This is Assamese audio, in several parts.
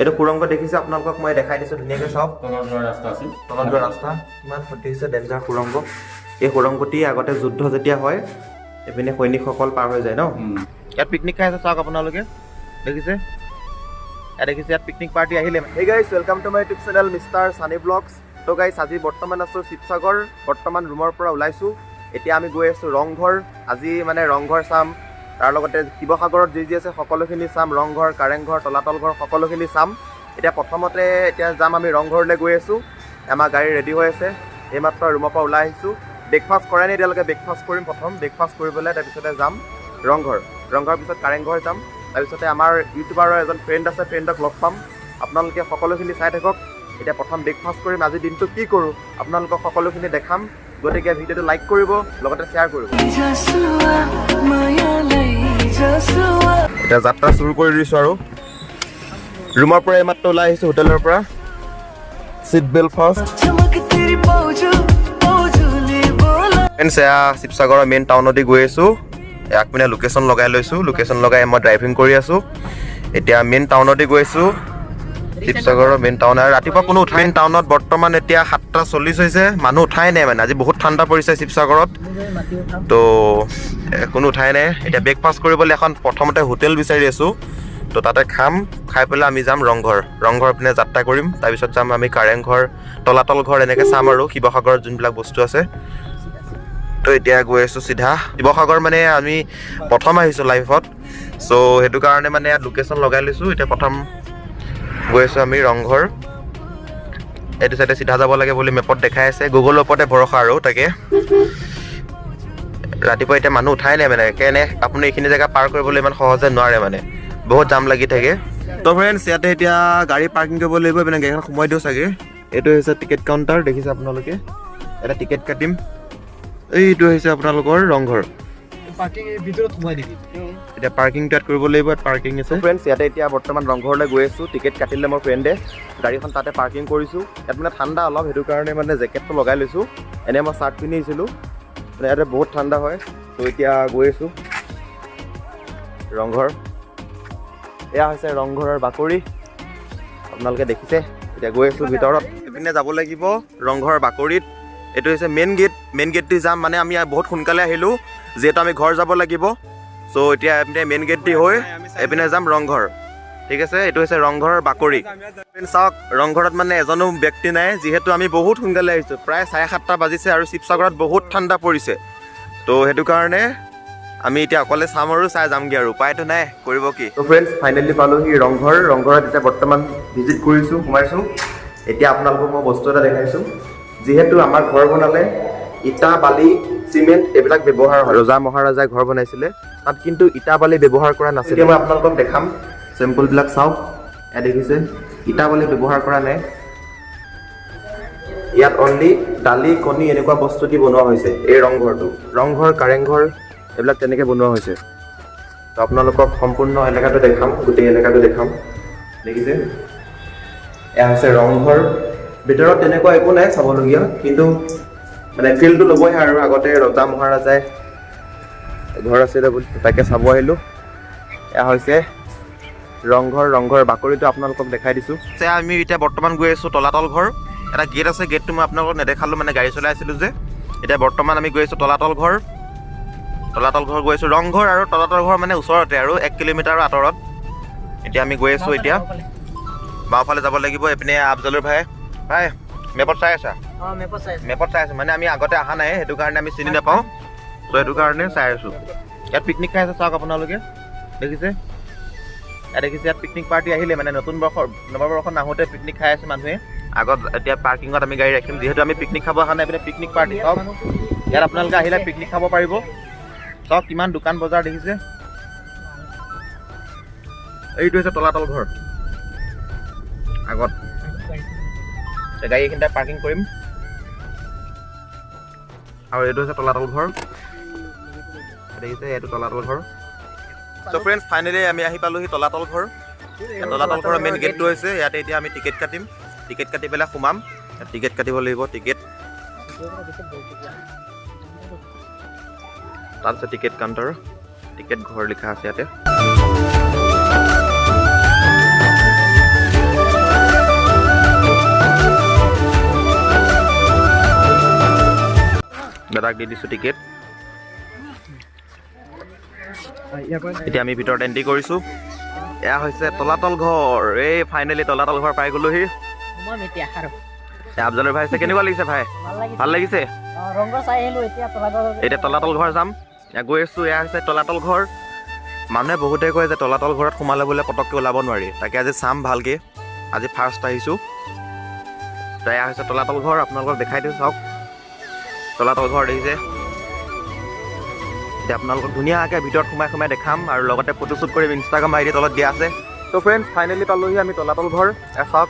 এইটো সুৰংগ দেখিছে আপোনালোকক মই দেখাই দিছোঁ ধুনীয়াকৈ চাওক তলত যোৱা ৰাস্তা আছিল তলত যোৱা ৰাস্তা কিমান ক্ষতি হৈছে ডেঞ্জাৰ সুৰংগ এই সুৰংগটি আগতে যুদ্ধ যেতিয়া হয় এইপিনে সৈনিকসকল পাৰ হৈ যায় ন ইয়াত পিকনিক খাই আছে চাওক আপোনালোকে দেখিছে ইয়াত পিকনিক পাৰ্টি আহিলে হে guys welcome to my YouTube channel Mister Sunny blogs তো গাইজ আজি বৰ্তমান আছোঁ শিৱসাগৰ বৰ্তমান ৰুমৰ পৰা ওলাইছোঁ এতিয়া আমি গৈ আছোঁ ৰংঘৰ আজি মানে ৰংঘৰ চাম তাৰ লগতে শিৱসাগৰত যি যি আছে সকলোখিনি চাম ৰংঘৰ কাৰেংঘৰ তলাতল ঘৰ সকলোখিনি চাম এতিয়া প্ৰথমতে এতিয়া যাম আমি ৰংঘৰলৈ গৈ আছোঁ আমাৰ গাড়ী ৰেডি হৈ আছে এইমাত্ৰ ৰুমৰ পৰা ওলাই আহিছোঁ ব্ৰেকফাষ্ট কৰাই নাই এতিয়ালৈকে ব্ৰেকফাষ্ট কৰিম প্ৰথম ব্ৰেকফাষ্ট কৰি পেলাই তাৰপিছতে যাম ৰংঘৰ পিছত কাৰেংঘৰ যাম তাৰপিছতে আমাৰ ইউটিউবাৰৰ এজন ফ্ৰেণ্ড আছে ফ্ৰেণ্ডক লগ পাম আপোনালোকে সকলোখিনি চাই থাকক এতিয়া প্ৰথম ব্ৰেকফাষ্ট কৰিম আজিৰ দিনটো কি কৰোঁ আপোনালোকক সকলোখিনি দেখাম গতিকে ভিডিঅ'টো লাইক কৰিব লগতে শ্বেয়াৰ কৰিব এতিয়া যাত্ৰা চুৰু কৰি দিছোঁ আৰু ৰুমৰ পৰা এইমাত্ৰ ওলাই আহিছোঁ হোটেলৰ পৰা চিট বেল্ট ফাৰ্ষ্ট ফ্ৰেণ্ডছ এয়া শিৱসাগৰৰ মেইন টাউনতে গৈ আছোঁ ইয়াক মানে লোকেশ্যন লগাই লৈছোঁ লোকেশ্যন লগাই মই ড্ৰাইভিং কৰি আছোঁ এতিয়া মেইন টাউনতে গৈ আছোঁ শিৱসাগৰৰ মেইন টাউন আৰু ৰাতিপুৱা কোনো উঠাই টাউনত বৰ্তমান এতিয়া 7:40 হৈছে মানুহ উঠাই নাই মানে আজি বহুত ঠাণ্ডা পৰিছে শিৱসাগৰত তো কোনো উঠাই নাই এতিয়া ব্ৰেকফাষ্ট কৰিবলৈ এখন প্ৰথমতে হোটেল বিচাৰি আছোঁ তো তাতে খাই পেলাই আমি যাম ৰংঘৰ পিনে যাত্ৰা কৰিম তাৰপিছত যাম আমি কাৰেংঘৰ তলাতল ঘৰ এনেকৈ চাম আৰু শিৱসাগৰত যোনবিলাক বস্তু আছে তো এতিয়া গৈ আছোঁ চিধা শিৱসাগৰ মানে আমি প্ৰথম আহিছোঁ লাইফত চ' সেইটো কাৰণে মানে ইয়াত লোকেশ্যন লগাই লৈছোঁ এতিয়া প্ৰথম গৈ আছোঁ আমি ৰংঘৰ এইটো চাইডে চিধা যাব লাগে বুলি মেপত দেখাই আছে গুগলৰ ওপৰতে ভৰসা আৰু তাকে ৰাতিপুৱা এতিয়া মানুহ উঠাই নাই মানে কেনে আপুনি এইখিনি জেগা পাৰ কৰিবলৈ ইমান সহজে নোৱাৰে মানে বহুত জাম লাগি থাকে তো ফ্ৰেণ্ডছ ইয়াতে এতিয়া গাড়ী পাৰ্কিং কৰিব লাগিব মানে গাড়ীখন সোমাই দিওঁ চাগে এইটো হৈছে টিকেট কাউণ্টাৰ দেখিছে আপোনালোকে এটা টিকেট কাটিম এইটো হৈছে আপোনালোকৰ ৰংঘৰ এতিয়া পাৰ্কিংটো ইয়াত কৰিব লাগিব পাৰ্কিং আছে ফ্ৰেণ্ডছ ইয়াতে এতিয়া বৰ্তমান ৰংঘৰলৈ গৈ আছোঁ টিকেট কাটিলে মোৰ ফ্ৰেণ্ডে গাড়ীখন তাতে পাৰ্কিং কৰিছোঁ ইয়াত মানে ঠাণ্ডা অলপ সেইটো কাৰণে মানে জেকেটটো লগাই লৈছোঁ এনেই মই চাৰ্ট পিন্ধি আহিছিলোঁ মানে ইয়াতে বহুত ঠাণ্ডা হয় ত' এতিয়া গৈ আছোঁ ৰংঘৰ এয়া হৈছে ৰংঘৰৰ বাকৰি আপোনালোকে দেখিছে এতিয়া গৈ আছোঁ ভিতৰত এইপিনে যাব লাগিব ৰংঘৰৰ বাকৰিত এইটো হৈছে মেইন গেট দি যাম মানে আমি বহুত সোনকালে আহিলোঁ যিহেতু আমি ঘৰ যাব লাগিব চ' এতিয়া এইপিনে মেইন গেট দি হৈ এইপিনে যাম ৰংঘৰ ঠিক আছে এইটো হৈছে ৰংঘৰৰ বাকৰি চাওক ৰংঘৰত মানে এজনো ব্যক্তি নাই যিহেতু আমি বহুত সোনকালে আহিছোঁ প্ৰায় 7:30 বাজিছে আৰু শিৱসাগৰত বহুত ঠাণ্ডা পৰিছে তো সেইটো কাৰণে আমি এতিয়া অকলে চাম আৰু চাই যামগৈ আৰু উপায়টো নাই কৰিব কি তো ফ্ৰেণ্ডছ ফাইনেলি পালোহি ৰংঘৰত এতিয়া বৰ্তমান ভিজিট কৰিছোঁ সোমাইছোঁ এতিয়া আপোনালোকক মই বস্তু এটা দেখাইছোঁ যিহেতু আমাৰ ঘৰ বনালে ইটা বালি চিমেণ্ট এইবিলাক ব্যৱহাৰ হয় ৰজা মহাৰাজাই ঘৰ বনাইছিলে তাত কিন্তু ইটা বালি ব্যৱহাৰ কৰা নাছিলে মই আপোনালোকক দেখাম চেম্পলবিলাক চাওক ইয়াত দেখিছে ইটা বালি ব্যৱহাৰ কৰা নাই ইয়াত অনলি দালি কণী এনেকুৱা বস্তু দি বনোৱা হৈছে এই ৰংঘৰ কাৰেংঘৰ এইবিলাক তেনেকৈ বনোৱা হৈছে তো আপোনালোকক সম্পূৰ্ণ এলেকাটো দেখাম গোটেই এলেকাটো দেখাম দেখিছে এয়া হৈছে ৰংঘৰ ভিতৰত তেনেকুৱা একো নাই চাবলগীয়া কিন্তু মানে ফিল্ডটো ল'বই আৰু আগতে ৰজা মহাৰাজাই ঘৰ আছিলে বুলি তাকে চাব আহিলোঁ এয়া হৈছে ৰংঘৰ বাকৰিটো আপোনালোকক দেখাই দিছোঁ আমি এতিয়া বৰ্তমান গৈ আছোঁ তলাতল ঘৰ এটা গেট আছে গেটটো মই আপোনালোকক নেদেখালোঁ মানে গাড়ী চলাই আছিলোঁ যে এতিয়া বৰ্তমান আমি গৈ আছোঁ তলাতল ঘৰ গৈ আছোঁ ৰংঘৰ আৰু তলাতল ঘৰ মানে ওচৰতে আৰু 1 কিলোমিটাৰ আঁতৰত এতিয়া আমি গৈ আছোঁ এতিয়া বাওঁফালে যাব লাগিব এইপিনে আফজলৰ ভাই মেপত চাই আছা মেপত চাই আছোঁ মানে আমি আগতে অহা নাই সেইটো কাৰণে আমি চিনি নাপাওঁ ত' সেইটো কাৰণে চাই আছোঁ ইয়াত পিকনিক খাই আছে চাওক আপোনালোকে দেখিছে ইয়াত পিকনিক পাৰ্টি আহিলে মানে নৱবৰ্ষত নাহোঁতে পিকনিক খাই আছে মানুহে আগত এতিয়া পাৰ্কিঙত আমি গাড়ী ৰাখিম যিহেতু আমি পিকনিক খাব অহা নাই পিকনিক পাৰ্টি চাওক ইয়াত আপোনালোকে আহিলে পিকনিক খাব পাৰিব চাওক কিমান দোকান বজাৰ দেখিছে এইটো হৈছে তলাতল ঘৰ আগত গাড়ী এইখিনিতে পাৰ্কিং কৰিম আৰু এইটো হৈছে তলাতল ঘৰ দেখিছে এইটো তলাতল ঘৰ ত' ফ্ৰেণ্ডছ ফাইনেলি আমি আহি পালোহি তলাতল ঘৰৰ মেইন গেটটো হৈছে ইয়াতে এতিয়া আমি টিকেট কাটিম টিকেট কাটি পেলাই সোমাম টিকেট কাটিব লাগিব টিকেট তাত আছে টিকেট কাউণ্টাৰ টিকেট ঘৰ লিখা আছে ইয়াতে দাদাক দি দিছোঁ টিকেট। এতিয়া আমি ভিতৰত এণ্ট্ৰি কৰিছোঁ। এয়া হৈছে তলাতল ঘৰ। এই ফাইনেলি তলাতল ঘৰ পাই গ'লোহি। আফজালৰ ভাই আছে, কেনেকুৱা লাগিছে ভাই? ভাল লাগিছে। এতিয়া তলাতল ঘৰ যাম। গৈ আছোঁ। এয়া হৈছে তলাতল ঘৰ। মানুহে বহুতে কয় যে তলাতল ঘৰত সোমালে বোলে পটককৈ ওলাব নোৱাৰি। তাকে আজি চাম ভালকৈ। আজি ফাৰ্ষ্ট আহিছোঁ। তো এয়া হৈছে তলাতল ঘৰ। আপোনালোকক দেখাই দিওঁ, চাওক তলাতল ঘৰ দেখিছে। এতিয়া আপোনালোকক ধুনীয়াকৈ ভিতৰত সোমাই দেখাম আৰু লগতে ফটোশ্বুট কৰিম। ইনষ্টাগ্ৰাম আইডি তলত দিয়া আছে। তো ফ্ৰেণ্ডছ ফাইনেলি পালোহি আমি তলাতল ঘৰ। চাওক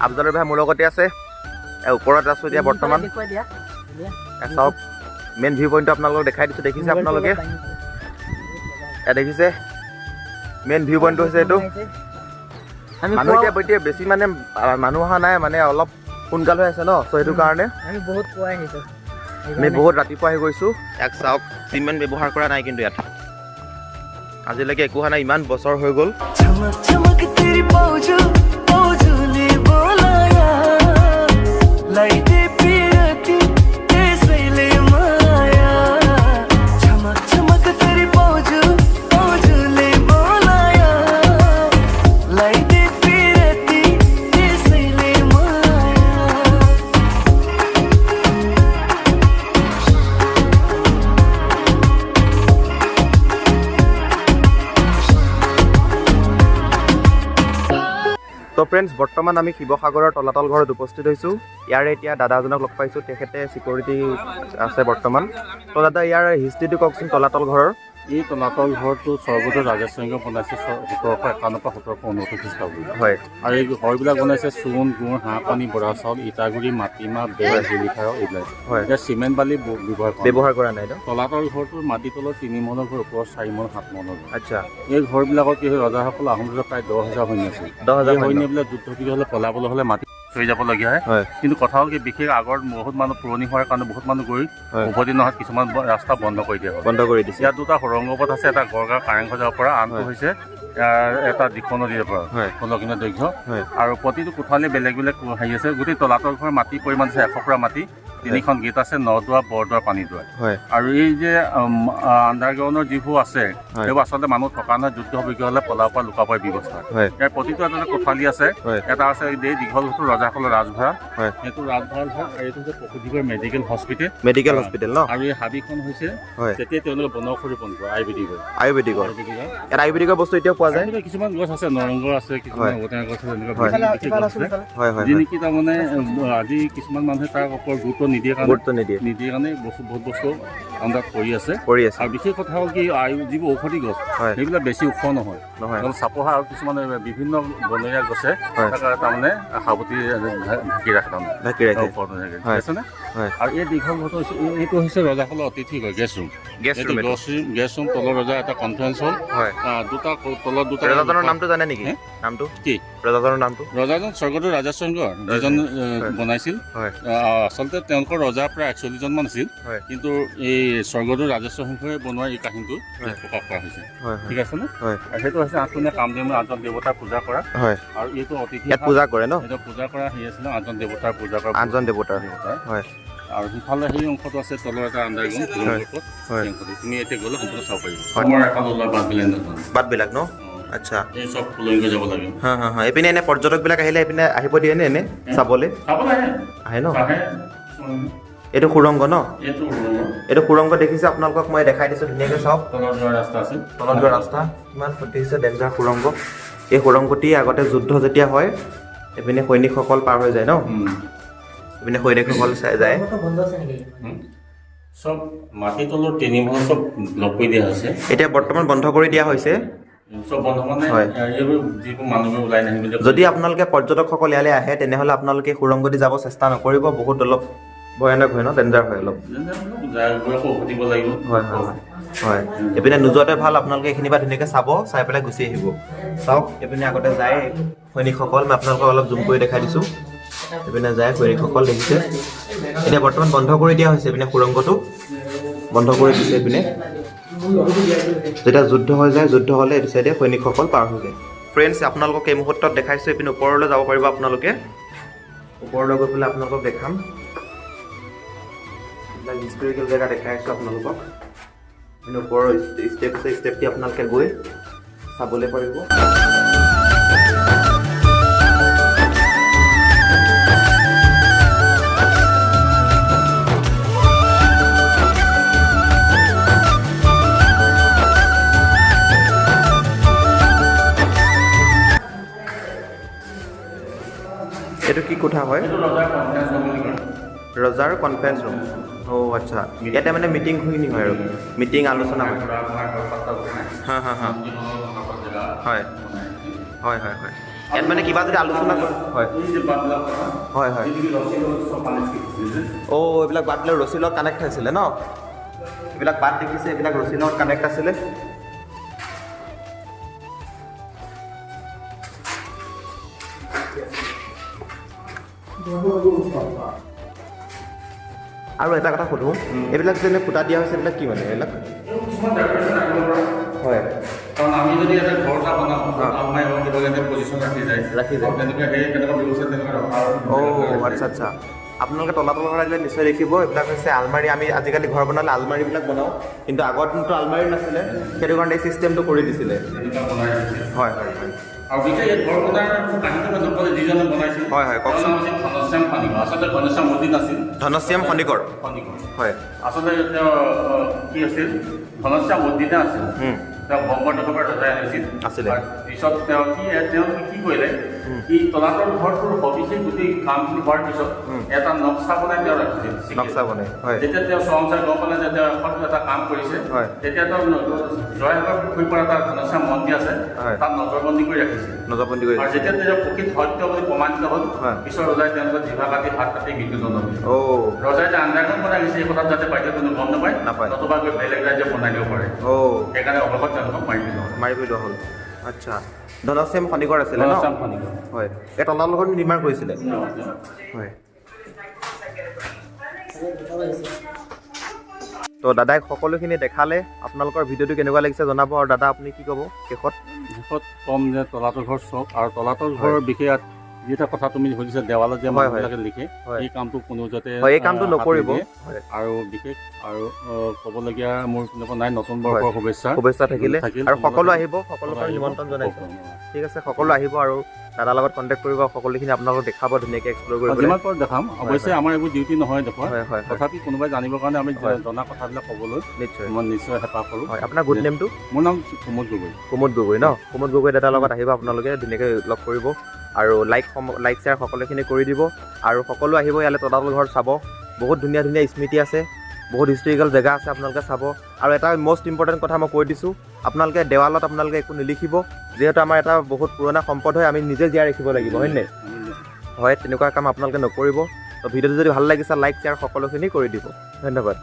আফজালৰ ভাই মোৰ লগতে আছে। ওপৰত আছোঁ এতিয়া বৰ্তমান। চাওক মেইন ভিউ পইণ্টটো আপোনালোকক দেখাই দিছোঁ। দেখিছে আপোনালোকে? দেখিছে মেইন ভিউ পইণ্টটো হৈছে এইটো। মানুহ এতিয়া বেছি মানে মানুহ অহা নাই, মানে অলপ সোনকাল হৈ আছে ন, চ' সেইটো কাৰণে আমি বহুত ৰাতিপুৱা আহি গৈছোঁ। ইয়াক চাওক চিমেণ্ট ব্যৱহাৰ কৰা নাই কিন্তু ইয়াত আজিলৈকে একো হোৱা নাই। ইমান বছৰ হৈ গ'ল। তো ফ্ৰেণ্ডছ বৰ্তমান আমি শিৱসাগৰৰ তলাতল ঘৰত উপস্থিত হৈছোঁ। ইয়াৰে এতিয়া দাদাজনক লগ পাইছোঁ। তেখেতে চিকিউৰিটি আছে বৰ্তমান। তো দাদা ইয়াৰ হিষ্ট্ৰীটো কওকচোন তলাতল ঘৰৰ। এই তলাতল ঘৰটো স্বৰ্গদেউ ৰাজেশ্বৰ বনাইছে 1751 পৰা 1759 খ্ৰীষ্টাব্দত। হয়। আৰু এই ঘৰবিলাক বনাইছে চূণ, গুড়, হাঁহ পানী, বৰা চাউল, ইটাগুৰি, মাটিমাহ, বেৰ, শিলিখা এইবিলাক। হয়। এতিয়া চিমেণ্ট বালি ব্যৱহাৰ কৰা নাই। তলাতল ঘৰটোৰ মাটি তলত 3 মহলৰ ঘৰ, ওপৰত 4 মহল 7 মহলৰ ঘৰ। আচ্ছা। এই ঘৰবিলাকত কি হয়, ৰজাসকল আহোম ৰজা প্ৰায় 10,000 সৈন্য আছিল। 10,000 সৈন্যবিলাক যুদ্ধ হ'লে পলাবলৈ হ'লে মাটি চৰি যাবলগীয়া হয়। কিন্তু কথা হ'ল কি, বিশেষ আগৰ বহুত মানুহ পুৰণি হোৱাৰ কাৰণে বহুত মানুহ গৈ উভতি নহাত কিছুমান ৰাস্তা বন্ধ কৰি দিয়া হয়। বন্ধ কৰি দিছে। ইয়াত 2টা সুৰংগ পথ আছে। এটা গড়গাঁও কাৰেংঘৰ যাব পৰা, আনটো হৈছে এটা দিখৌ নদীৰ পৰা 16 কিলোমিটাৰ দৈৰ্ঘ্য। আৰু প্ৰতিটো কোঠালি বেলেগ বেলেগ হেৰি আছে। গোটেই তলাতল ঘৰৰ মাটি পৰিমাণ আছে 100 পুৰা মাটি। 3খন গেট আছে, 9 দুৱাৰ, বৰদুৱাৰ, পানী দুৱাৰ। আৰু এই যে আণ্ডাৰগ্ৰাউণ্ডৰ যিবোৰ আছে সেইবোৰ আচলতে মানুহ থকা নহয়, যুদ্ধ অভিজ্ঞ হ'লে পলাব পৰা লুকাব পৰা ব্যৱস্থা। ইয়াৰ প্ৰতিটো এটা কোঠালি আছে। এটা আছে দীঘল ৰজাসকলৰ ৰাজভঁৰাল, সেইটো ৰাজভঁৰাল হয়। আৰু এইটো হৈছে প্ৰকৃতিগড় মেডিকেল হস্পিটেল ন। আৰু এই হাবিখন হৈছে তেতিয়া তেওঁলোকে বনৌষধি ৰোপণ কৰে আয়ুৰ্বেদিকৰ বস্তু এতিয়াও পোৱা যায়। কিছুমান গছ আছে, নৰংগ আছে, কিছুমান ঔটেঙা গছ আছে, এনেকুৱা যি নেকি তাৰমানে আজি কিছুমান মানুহে তাৰ ওপৰত গুৰুত্ব নিদিয়ে কাৰণে বহুত বস্তু আন্দাজ কৰি আছে। আৰু বিশেষ কথা হ'ল কি, যিবোৰ ঔষধি গছ সেইবিলাক বেছি ওখ নহয়, চাপোহা আৰু কিছুমান বিভিন্ন বনৰীয়া গছে তাৰমানে সাৱটি ঢাকি ৰাখে তাৰমানে। আৰু এই দীঘল ঘৰটো এইটো হৈছে ৰজাসকলৰ অতিথি ঘৰ, গেষ্ট ৰুম। তলৰ ৰজা এটা কনফাৰেন্স হল। 2টা তলত 2টা। ৰজাজনৰ নামটো জানে নেকি? নামটো কি? ৰজাজন স্বৰ্গদেউ ৰাজেশ্বৰ যিজন বনাইছিল। আচলতে তেওঁলোকৰ ৰজা প্ৰায় 41জন মান আছিল, কিন্তু এই স্বৰ্গদেউ ৰাজেশ্বৰ সিংহই বনোৱা এই কাহিনীটো প্ৰকাশ কৰা হৈছে। ঠিক আছে নে? আৰু সেইটো হৈছে 8 কামদেৱ 8জন দেৱতাৰ পূজা কৰা। আৰু এইটো অতিথি পূজা কৰে ন, এইটো পূজা কৰা হেৰি আছিলে 8জন দেৱতাৰ পূজা কৰা। 8জন দেৱতাৰ। আৰু সিফালে সেই অংশটো আছে তলৰ এটা আণ্ডাৰগ্ৰাউণ্ড। তুমি এতিয়া গ'লে সম্পূৰ্ণ চাব পাৰিবা বাটবিলাক ন। আচ্ছা, এই চব ফুলনি যাব লাগে। এইপিনে এনে পৰ্যটকবিলাক আহিলে এইপিনে আহিব দিয়ে নে এনে চাবলৈ? আহে ন। এইটো সুৰংগ ন? এইটো সুৰংগ দেখিছে আপোনালোকক মই দেখাই দিছোঁ ধুনীয়াকৈ। চাওক তলত যোৱা ৰাস্তা কিমান ফুটি হৈছে, ডেঞ্জাৰ সুৰংগ। এই সুৰংগটি আগতে যুদ্ধ যেতিয়া হয় এইপিনে সৈনিকসকল পাৰ হৈ যায় ন, এইপিনে সৈনিকসকল চাই যায়। চব মাটি তলৰ 3 মহল চব ব্লক কৰি দিয়া হৈছে। এতিয়া বৰ্তমান বন্ধ কৰি দিয়া হৈছে। যদি আপোনালোকে পৰ্যটকসকল ইয়ালৈ আহে তেনেহ'লে আপোনালোকে সুৰংগদি যাব চেষ্টা নকৰিব, বহুত অলপ ভয়ানক হয় ন, ডেঞ্জাৰ হয় অলপ। হয়, এইপিনে নোযোৱাতে ভাল। আপোনালোকে এইখিনি পৰা ধুনীয়াকৈ চাব, চাই পেলাই গুচি আহিব। চাওক এইপিনে আগতে যায় সৈনিকসকল, মই আপোনালোকক অলপ জুম কৰি দেখাই দিছোঁ। এইপিনে যায় সৈনিকসকল দেখিছে। এতিয়া বৰ্তমান বন্ধ কৰি দিয়া হৈছে, এইপিনে সুৰংগটো বন্ধ কৰি দিছে। এইপিনে যেতিয়া যুদ্ধ হৈ যায়, যুদ্ধ হ'লে এইটো চাইডে সৈনিকসকল পাৰ হৈ যায়। ফ্ৰেণ্ডছ আপোনালোকক এই মুহূৰ্তত দেখাইছোঁ, এইপিনে ওপৰলৈ যাব পাৰিব আপোনালোকে। ওপৰলৈ গৈ পেলাই আপোনালোকক দেখাম। এইবিলাক হিষ্টৰিকেল জেগা দেখাই আছোঁ আপোনালোকক। ওপৰৰ ষ্টেপ আছে, ষ্টেপটি আপোনালোকে গৈ চাবলৈ পাৰিব। এইটো কি কোঠা হয়? ৰজাৰ কনফাৰেন্স ৰুম। অ' আচ্ছা, ইয়াতে মানে মিটিংখিনি হয় আৰু মিটিং আলোচনা হয়। হা হা হা, হয় হয় হয় হয়। ইয়াত মানে কিবা যদি আলোচনা কৰে, হয় হয় হয়। অ' এইবিলাক বাটবিলাক ৰছীৰ লগত কানেক্ট হৈছিলে ন? এইবিলাক বাট দেখিছে, এইবিলাক ৰছীৰ লগত কানেক্ট আছিলে। আৰু এটা কথা সোধোঁ, এইবিলাক যেনে ফুটা দিয়া হৈছে, এইবিলাক কি মানে এইবিলাক? হয়, কাৰণ আমি যদি এটা ঘৰ এটা বনাওঁ, আলমাৰি হওক কিবা এটা পজিশ্যন ৰাখি যায় তেনেকুৱা সেই কেনেকুৱা ব্যৱস্থা তেনেকুৱা ৰখা। অ' আচ্ছা আচ্ছা। আপোনালোকে তলাতল ঘৰ আহিলে নিশ্চয় দেখিব, এইবিলাক হৈছে আলমাৰি। আমি আজিকালি ঘৰ বনালে আলমাৰিবিলাক বনাওঁ, কিন্তু আগত কিন্তু আলমাৰি নাছিলে, সেইটো কাৰণে এই চিষ্টেমটো কৰি দিছিলে। হয় হয় হয়। আৰু বিশেষ এই ঘৰ বনাৰ কাহিনীটো নকলে যিজনে বনাইছিল, হয় হয় কওকচোন। ঘনশ্যাম খনিকৰ, আচলতে ঘনশ্যাম মন্দিৰ আছিল, ধনশ্যাম খনিকৰ। হয়, আচলতে তেওঁ কি আছিল, ঘনশ্যাম মন্দিৰে আছিল। তেওঁ বংগদেশৰ ৰজাই হৈছিল। পিছত তেওঁ কি কৰিলে, কি তলাতল ঘৰটোৰ সবিশেষ গোটেই কামখিনি হোৱাৰ পিছত এটা নক্সা বনাই তেওঁ ৰাখিছিল। নক্সা বনাই, হয়। যেতিয়া তেওঁ চৰমচাই গম পালে যে তেওঁ এখন এটা কাম কৰিছে, তেতিয়া তেওঁ জয়সাগৰ পুখুৰীৰ পৰা এটা ঘনশ্যাম মন্দিৰ আছে, তাত নজৰবন্দী কৰি ৰাখিছিল। নজৰবন্দী কৰি, আৰু যেতিয়া তেওঁ প্ৰকৃত সত্য বুলি প্ৰমাণিত হ'ল, পিছত ৰজাই তেওঁলোকৰ জিভা কাটি হাত কাটি মৃত্যুদণ্ড দিলে। ৰজাই যে আন্দাৰখন বনাই দিছে এই কথাত যাতে বাহিৰত কোনো গম নাপায়, নতুবা গৈ বেলেগ ৰাজ্যে বনাই দিব পাৰে। সেইকাৰণে অৱশেষত তেওঁলোকক মাৰি পেলোৱা হ'ল। আচ্ছা, ধনশ্যাম খনিকৰ আছিলে ন? হয়, এই তলাতল ঘৰ নিৰ্মাণ কৰিছিলে। হয়। তো দাদাই সকলোখিনি দেখালে, আপোনালোকৰ ভিডিঅ'টো কেনেকুৱা লাগিছে জনাব। আৰু দাদা আপুনি কি ক'ব শেষত? ক'ম যে তলাতল ঘৰ চাওক, আৰু তলাতল ঘৰৰ বিশেষ যিটা কথা তুমি সুধিছা, দেৱালত যে মানুহবিলাকে লিখে, এই কামটো কোনো যাতে এই কামটো নকৰিব। আৰু বিশেষ আৰু ক'বলগীয়া মোৰ তেনেকুৱা নাই। নতুন বৰ্ষৰ শুভেচ্ছা থাকিলে, আৰু সকলো আহিব, সকলোকে নিমন্ত্ৰণ জনাইছোঁ। ঠিক আছে, সকলো আহিব আৰু দাদাৰ লগত কণ্টেক্ট কৰিব, সকলোখিনি আপোনালোকক দেখাব, ধুনীয়াকৈ এক্সপ্ল'ৰ কৰিব। যিমান পাৰোঁ দেখাম। অৱশ্যে আমাৰ এইবোৰ ডিউটি নহয় দেখুৱা, তথাপি কোনোবাই জানিবৰ কাৰণে আমি জনা কথাবিলাক ক'বলৈ মই নিশ্চয় হেঁপাহ কৰোঁ। হয়, আপোনাৰ গুড নেমটো? মোৰ নাম কুমুদ গগৈ। কুমুদ গগৈ ন? কুমুদ গগৈ দাদাৰ লগত আহিব, আপোনালোকে ধুনীয়াকৈ লগ কৰিব, আৰু লাইক শ্বেয়াৰ সকলোখিনি কৰি দিব। আৰু সকলো আহিব ইয়ালৈ তলাতল ঘৰ চাব। বহুত ধুনীয়া ধুনীয়া স্মৃতি আছে, বহুত হিষ্টৰিকেল জেগা আছে, আপোনালোকে চাব। আৰু এটা মষ্ট ইম্পৰ্টেণ্ট কথা মই কৈ দিছোঁ, আপোনালোকে দেৱালত আপোনালোকে একো নিলিখিব, যিহেতু আমাৰ এটা বহুত পুৰণা সম্পদ হয়, আমি নিজে জীয়াই ৰাখিব লাগিব, হয় নাই? হয়, তেনেকুৱা কাম আপোনালোকে নকৰিব। তো ভিডিঅ'টো যদি ভাল লাগিছে, লাইক শ্বেয়াৰ সকলোখিনি কৰি দিব। ধন্যবাদ।